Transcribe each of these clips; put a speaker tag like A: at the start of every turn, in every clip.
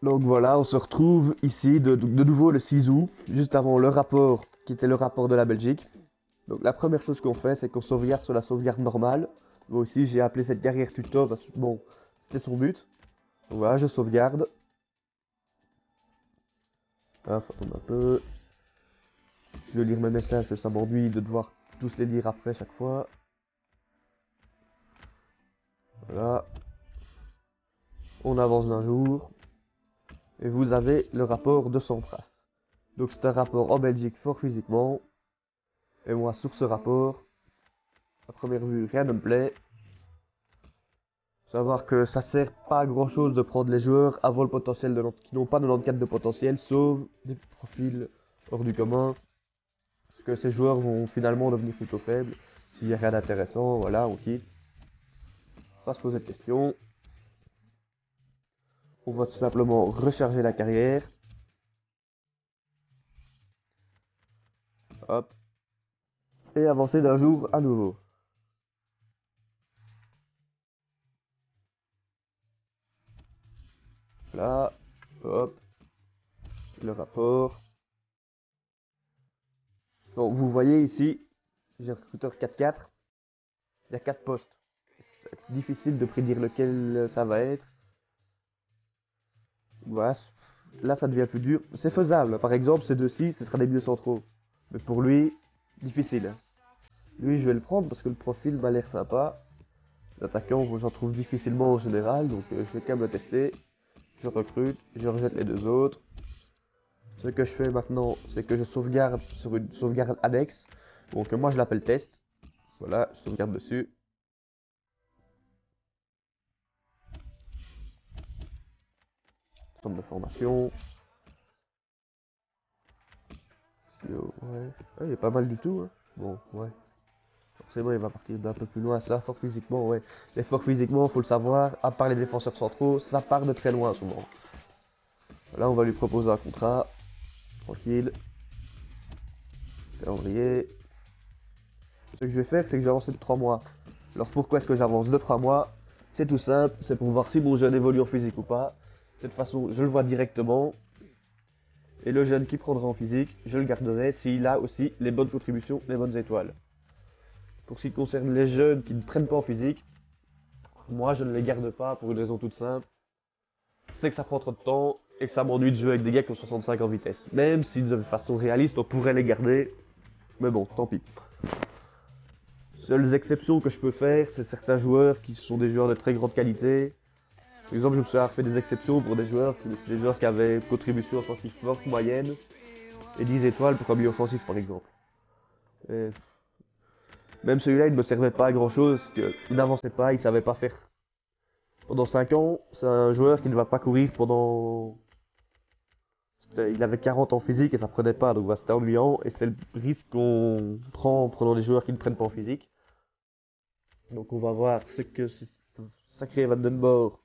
A: Donc voilà, on se retrouve ici de nouveau le 6 août, juste avant le rapport qui était le rapport de la Belgique. Donc la première chose qu'on fait, c'est qu'on sauvegarde sur la sauvegarde normale. Moi aussi, j'ai appelé cette carrière tuto parce que bon, c'était son but. Donc voilà, je sauvegarde. Ah, faut attendre un peu. Je vais lire mes messages, ça m'ennuie de devoir tous les lire après chaque fois. Voilà, on avance d'un jour. Et vous avez le rapport de Sampras. Donc c'est un rapport en Belgique fort physiquement. Et moi, sur ce rapport, à première vue, rien ne me plaît. Savoir que ça sert pas à grand chose de prendre les joueurs avant le potentiel qui n'ont pas 94 de potentiel, sauf des profils hors du commun. Parce que ces joueurs vont finalement devenir plutôt faibles. S'il n'y a rien d'intéressant, voilà, on quitte. Pas se poser de questions. On va tout simplement recharger la carrière. Hop. Et avancer d'un jour à nouveau. Là. Hop. Le rapport. Donc vous voyez ici, j'ai recruteur 4-4. Il y a 4 postes. C'est difficile de prédire lequel ça va être. Voilà, là ça devient plus dur. C'est faisable. Par exemple, ces deux-ci, ce sera des milieux centraux. Mais pour lui, difficile. Lui, je vais le prendre parce que le profil m'a l'air sympa. L'attaquant, j'en trouve difficilement en général, donc je vais quand même le tester. Je recrute, je rejette les deux autres. Ce que je fais maintenant, c'est que je sauvegarde sur une sauvegarde annexe. Donc moi je l'appelle test. Voilà, je sauvegarde dessus. Centre de formation. Ouais. Ah, il est pas mal du tout. Hein. Bon, ouais. Forcément, il va partir d'un peu plus loin. Ça, fort physiquement, ouais. Les forts physiquement, faut le savoir. À part les défenseurs centraux, ça part de très loin souvent. Là, on va lui proposer un contrat. Tranquille. Calendrier. Ce que je vais faire, c'est que je vais avancer de 3 mois. Alors pourquoi est-ce que j'avance de 3 mois? C'est tout simple, c'est pour voir si mon jeune évolue en physique ou pas. De cette façon, je le vois directement. Et le jeune qui prendra en physique, je le garderai s'il a aussi les bonnes contributions, les bonnes étoiles. Pour ce qui concerne les jeunes qui ne prennent pas en physique, moi je ne les garde pas pour une raison toute simple. C'est que ça prend trop de temps et que ça m'ennuie de jouer avec des gars qui ont 65 en vitesse. Même si de façon réaliste on pourrait les garder, mais bon, tant pis. Seules exceptions que je peux faire, c'est certains joueurs qui sont des joueurs de très grande qualité. Par exemple, je me suis fait des exceptions pour des joueurs qui avaient une contribution offensive forte, moyenne, et 10 étoiles pour un milieu offensif par exemple. Et même celui-là, il ne me servait pas à grand chose, parce qu'il n'avançait pas, il savait pas faire. Pendant 5 ans, c'est un joueur qui ne va pas courir pendant. Il avait 40 en physique et ça prenait pas, donc bah, c'était ennuyant, et c'est le risque qu'on prend en prenant des joueurs qui ne prennent pas en physique. Donc on va voir ce que ce sacré Van Den Boer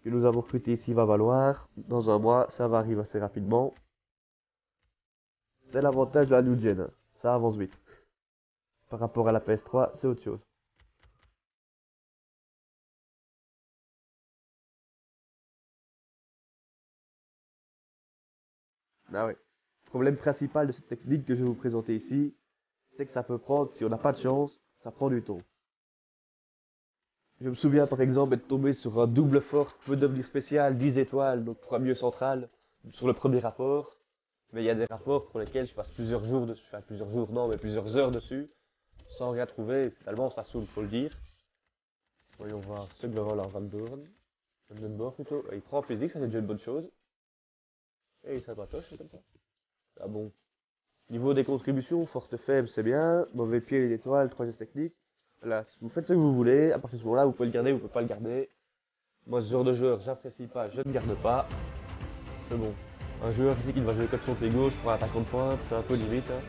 A: que nous avons recruté ici va valoir. Dans un mois, ça va arriver assez rapidement. C'est l'avantage de la New Gen, hein. Ça avance vite. Par rapport à la PS3, c'est autre chose. Ah ouais. Le problème principal de cette technique que je vais vous présenter ici, c'est que ça peut prendre, si on n'a pas de chance, ça prend du temps. Je me souviens par exemple être tombé sur un double fort peut devenir spécial, 10 étoiles, donc pour un milieu central, sur le premier rapport. Mais il y a des rapports pour lesquels je passe plusieurs jours dessus, enfin plusieurs jours non, mais plusieurs heures dessus, sans rien trouver, et finalement ça saoule, faut le dire. Voyons voir ce que va voir Van Doorn. Van Den Boer plutôt. Il prend en physique, ça c'est déjà une bonne chose. Et il s'abratoche, c'est comme ça. Ah bon. Niveau des contributions, forte faible, c'est bien. Mauvais pied, les étoiles, 3 gestes techniques. Voilà, vous faites ce que vous voulez. À partir de ce moment-là, vous pouvez le garder, vous pouvez pas le garder. Moi, ce genre de joueur, j'apprécie pas, je ne garde pas. Mais bon, un joueur ici qui va jouer comme son pied gauche pour un attaquant de pointe, c'est un peu limite. Hein.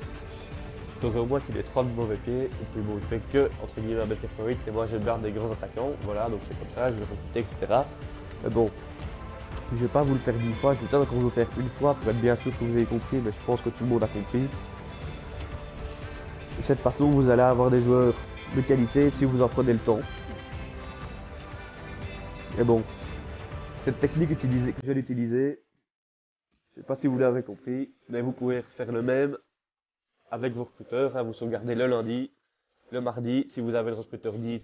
A: Donc au moins qu'il ait 3 mauvais pieds, et puis bon, il fait que, entre guillemets, un mètre 88, et moi je garde des grands attaquants, voilà, donc c'est comme ça, je vais recruter, etc. Mais bon, je vais pas vous le faire 10 fois, je vais peut-être vous le faire une fois pour être bien sûr que vous avez compris, mais je pense que tout le monde a compris. De cette façon, vous allez avoir des joueurs de qualité si vous en prenez le temps. Et bon, Cette technique utilisée, que je viens d'utiliser, je ne sais pas si vous l'avez compris, mais vous pouvez faire le même avec vos recruteurs, hein. Vous sauvegardez le lundi, le mardi, si vous avez le recruteur 10,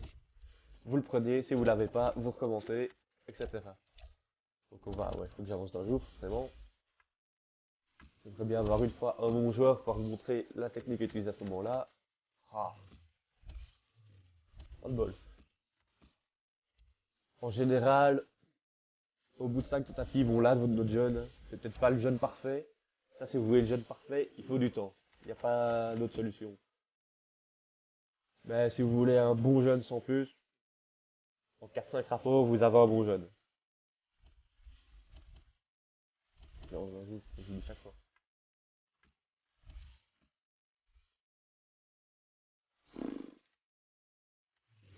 A: vous le prenez, si vous ne l'avez pas, vous recommencez, etc. Donc on va, ouais, il faut que j'avance d'un jour, forcément. J'aimerais bien avoir une fois un bon joueur pour vous montrer la technique utilisée à ce moment-là. Ah, pas de bol. En général, au bout de 5 tentatives, on l'a de notre jeune. C'est peut-être pas le jeune parfait. Ça, si vous voulez le jeune parfait, il faut du temps. Il n'y a pas d'autre solution. Mais si vous voulez un bon jeune sans plus, en 4-5 rapports, vous avez un bon jeune. Genre, je vous dis chaque fois.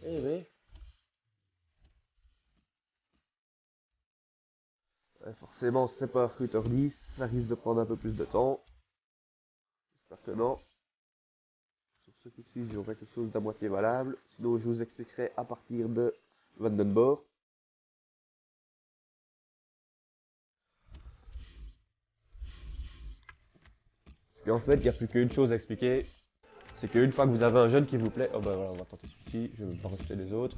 A: Eh oui. Forcément, si c'est pas un recruteur 10, ça risque de prendre un peu plus de temps. J'espère que non. Sur ce coup-ci, j'aurai quelque chose d'à moitié valable. Sinon, je vous expliquerai à partir de Vandenborg. Parce qu'en fait, il n'y a plus qu'une chose à expliquer. C'est qu'une fois que vous avez un jeune qui vous plaît, oh ben voilà, on va tenter celui-ci, je ne vais pas rejeter les autres.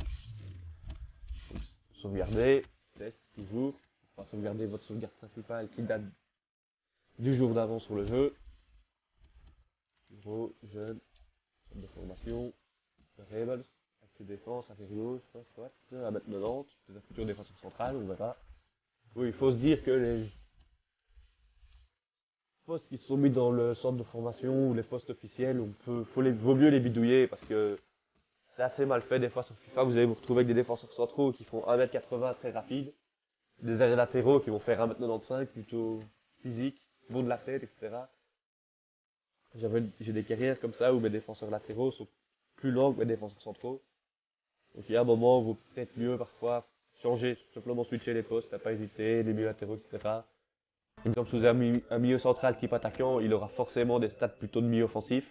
A: Donc, sauvegarder, test, toujours. On va sauvegarder votre sauvegarde principale qui date du jour d'avant sur le jeu. Bureau, jeune, centre de formation, variables, accès défense, inférieur, soit, à mettre 90, des futurs défenseurs centrales, on verra. Oui, il faut se dire que les postes qui sont mis dans le centre de formation ou les postes officiels, vaut mieux les bidouiller parce que c'est assez mal fait des fois sur FIFA. Vous allez vous retrouver avec des défenseurs centraux qui font 1m80 très rapide, des arrières latéraux qui vont faire 1m95 plutôt physique, bon de la tête, etc. J'ai des carrières comme ça où mes défenseurs latéraux sont plus longs que mes défenseurs centraux. Donc il y a un moment où il vaut peut-être mieux parfois changer, simplement switcher les postes, à pas hésiter, les milieux latéraux, etc. Comme si vous avez un milieu central type attaquant, il aura forcément des stats plutôt de milieu offensif.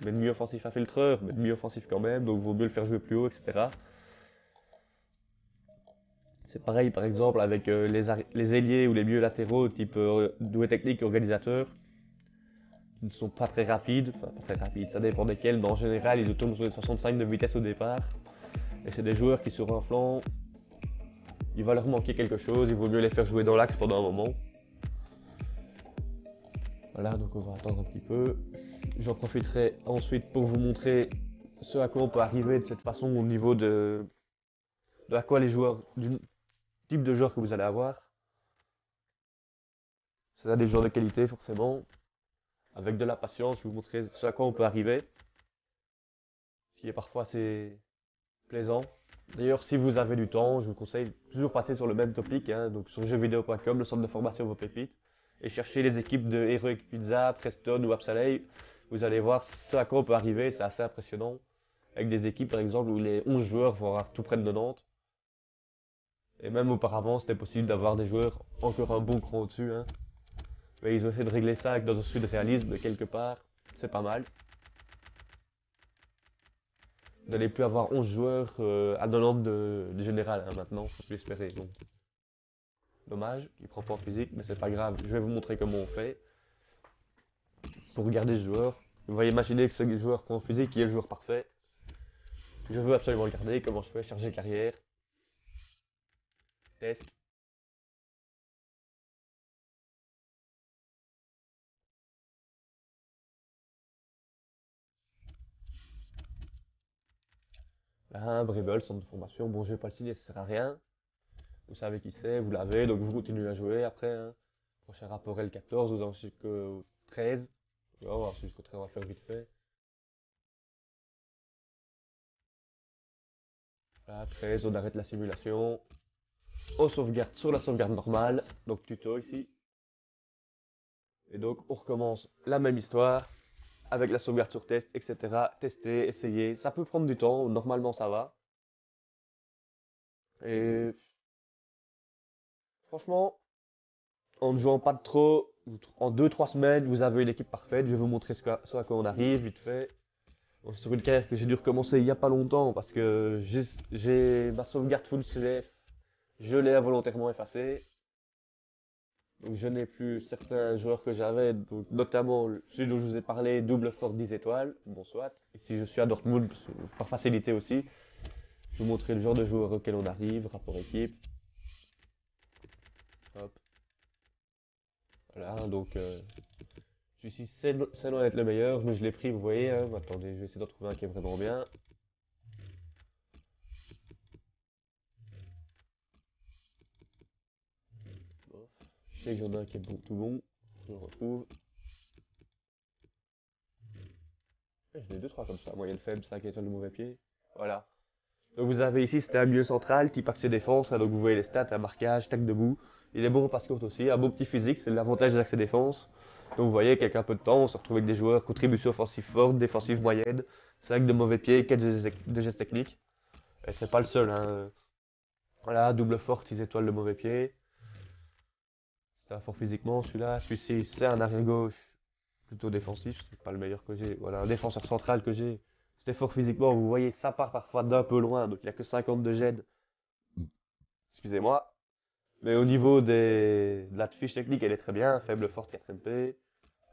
A: Mais de milieu offensif à filtreur, mais de milieu offensif quand même, donc il vaut mieux le faire jouer plus haut, etc. C'est pareil par exemple avec les ailiers ou les milieux latéraux type doué technique et organisateur, qui ne sont pas très rapides, enfin pas très rapides, ça dépend desquels, mais en général ils tombent sur les 65 de vitesse au départ. Et c'est des joueurs qui sur un flanc, il va leur manquer quelque chose, il vaut mieux les faire jouer dans l'axe pendant un moment. Voilà, donc on va attendre un petit peu. J'en profiterai ensuite pour vous montrer ce à quoi on peut arriver de cette façon au niveau de à quoi les joueurs, du type de joueur que vous allez avoir. C'est des joueurs de qualité forcément. Avec de la patience, je vais vous montrer ce à quoi on peut arriver. Ce qui est parfois assez plaisant. D'ailleurs, si vous avez du temps, je vous conseille toujours passer sur le même topic, hein, donc sur jeuxvideo.com, le centre de formation Vos Pépites, et chercher les équipes de Heroic Pizza, Preston ou Apsaley. Vous allez voir ce à quoi on peut arriver, c'est assez impressionnant. Avec des équipes par exemple où les 11 joueurs vont avoir tout près de 90. Et même auparavant, c'était possible d'avoir des joueurs encore un bon cran au-dessus, hein. Mais ils ont essayé de régler ça avec dans un souci de réalisme, quelque part, c'est pas mal. Vous n'allez plus avoir 11 joueurs à 90 de général hein, maintenant, faut plus espérer. Donc, dommage, il prend pas en physique, mais c'est pas grave. Je vais vous montrer comment on fait pour regarder ce joueur. Vous voyez imaginer que ce joueur prend en physique, qui est le joueur parfait. Je veux absolument regarder comment je fais, charger carrière, test. Là, Bribble, centre de formation, bon je vais pas le signer, ça sert à rien. Vous savez qui c'est, vous l'avez, donc vous continuez à jouer après. Hein. Prochain rapport est 14, vous en jusqu'au 13. On va voir jusqu'au 13, on va faire vite fait. Là, 13, on arrête la simulation. On sauvegarde sur la sauvegarde normale, donc tuto ici. Et donc on recommence la même histoire avec la sauvegarde sur test, etc. Tester, essayer, ça peut prendre du temps, normalement ça va. Et franchement, en ne jouant pas de trop, en 2-3 semaines, vous avez une équipe parfaite. Je vais vous montrer ce à quoi on arrive, vite fait. Bon, sur une carrière que j'ai dû recommencer il n'y a pas longtemps parce que j'ai ma sauvegarde full CDF Je l'ai involontairement effacé. Donc je n'ai plus certains joueurs que j'avais, donc notamment celui dont je vous ai parlé, double fort 10 étoiles, bon soit. Ici je suis à Dortmund, par facilité aussi. Je vais vous montrer le genre de joueur auquel on arrive, rapport équipe. Hop. Voilà, donc celui-ci c'est loin d'être le meilleur, mais je l'ai pris, vous voyez. Hein. Attendez, je vais essayer d'en trouver un qui est vraiment bien. Bon. Je sais qu'il y en a un qui est bon, tout bon, je le retrouve. J'en ai 2-3 comme ça, moyenne faible, 5 étoiles de mauvais pied. Voilà. Donc vous avez ici, c'était un milieu central, type accès défense, hein, donc vous voyez les stats, un marquage, tac debout. Il est bon au passe-court aussi, un beau petit physique, c'est l'avantage des accès défense. Donc vous voyez qu'avec un peu de temps, on se retrouve avec des joueurs contribution offensive forte, défensive moyenne, 5 de mauvais pieds, 4 de gestes techniques. Et c'est pas le seul, hein. Voilà, double fort, 6 étoiles de mauvais pied. C'est un fort physiquement celui-là. Celui-ci, c'est un arrière gauche, plutôt défensif, c'est pas le meilleur que j'ai. Voilà, un défenseur central que j'ai. C'est fort physiquement, vous voyez, ça part parfois d'un peu loin, donc il n'y a que 50 de gêne. Excusez-moi. Mais au niveau de la fiche technique, elle est très bien, faible forte 4 MP.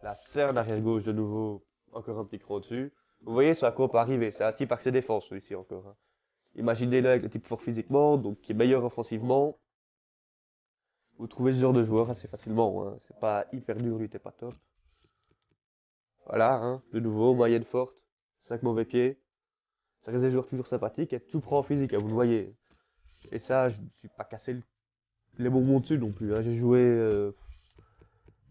A: Là, c'est un arrière gauche de nouveau, encore un petit cran dessus. Vous voyez sur à quoi on peut arriver, c'est un type accès défense celui-ci encore. Hein. Imaginez-le avec le type fort physiquement, donc qui est meilleur offensivement. Vous trouvez ce genre de joueur assez facilement, hein. C'est pas hyper dur, lui, t'es pas top. Voilà, hein, de nouveau, moyenne forte, 5 mauvais pieds. Ça reste des joueurs toujours sympathiques et tout prend en physique, hein, vous le voyez. Et ça, je ne suis pas cassé les bonbons dessus non plus. Hein. J'ai joué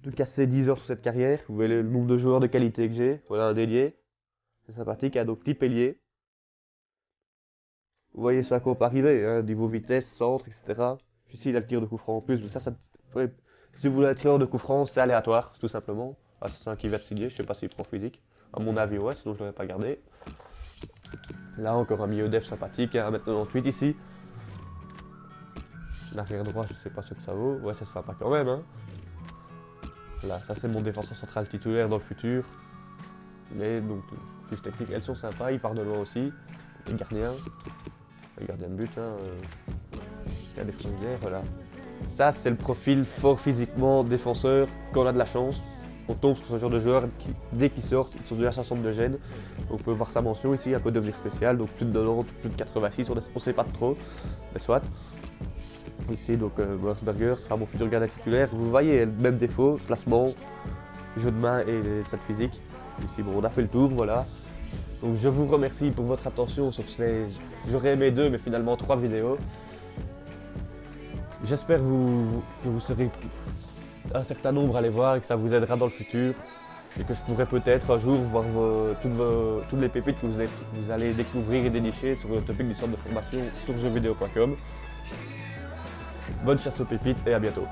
A: tout cassé 10 heures sur cette carrière. Vous voyez le nombre de joueurs de qualité que j'ai. Voilà un délié. C'est sympathique, hein, donc petit ailier. Vous voyez sur à quoi on peut arriver, hein, niveau vitesse, centre, etc. Ici, il a le tir de coup franc en plus, mais ça ouais. Si vous voulez un tireur de coup franc, c'est aléatoire, tout simplement. Ah, c'est un qui va signer, je sais pas s'il prend physique. À mon avis, ouais, sinon je l'aurais pas gardé. Là, encore un milieu def sympathique, hein, 1m98 ici. L'arrière droit, je sais pas ce que ça vaut. Ouais, ça sympa quand même, hein. Là, ça c'est mon défenseur central titulaire dans le futur. Mais donc, fiches techniques, elles sont sympas, il part de loin aussi. Les gardiens de but, hein. Il y a des frontières, voilà. Ça, c'est le profil fort physiquement défenseur quand on a de la chance. On tombe sur ce genre de joueurs qui, dès qu'ils sortent, ils sont déjà à 60 de gêne. Donc, vous pouvez voir sa mention ici, un peu devenir spécial. Donc, plus de 90, plus de 86, on ne sait pas trop, mais soit. Ici, donc, Wolfsberger sera mon futur gardien titulaire. Vous voyez, le même défaut, placement, jeu de main et stats physique. Ici, bon, on a fait le tour, voilà. Donc, je vous remercie pour votre attention sur ces. J'aurais aimé 2, mais finalement 3 vidéos. J'espère que vous serez un certain nombre à les voir et que ça vous aidera dans le futur. Et que je pourrai peut-être un jour voir toutes les pépites que vous allez découvrir et dénicher sur le topic du centre de formation sur jeuxvideo.com. Bonne chasse aux pépites et à bientôt.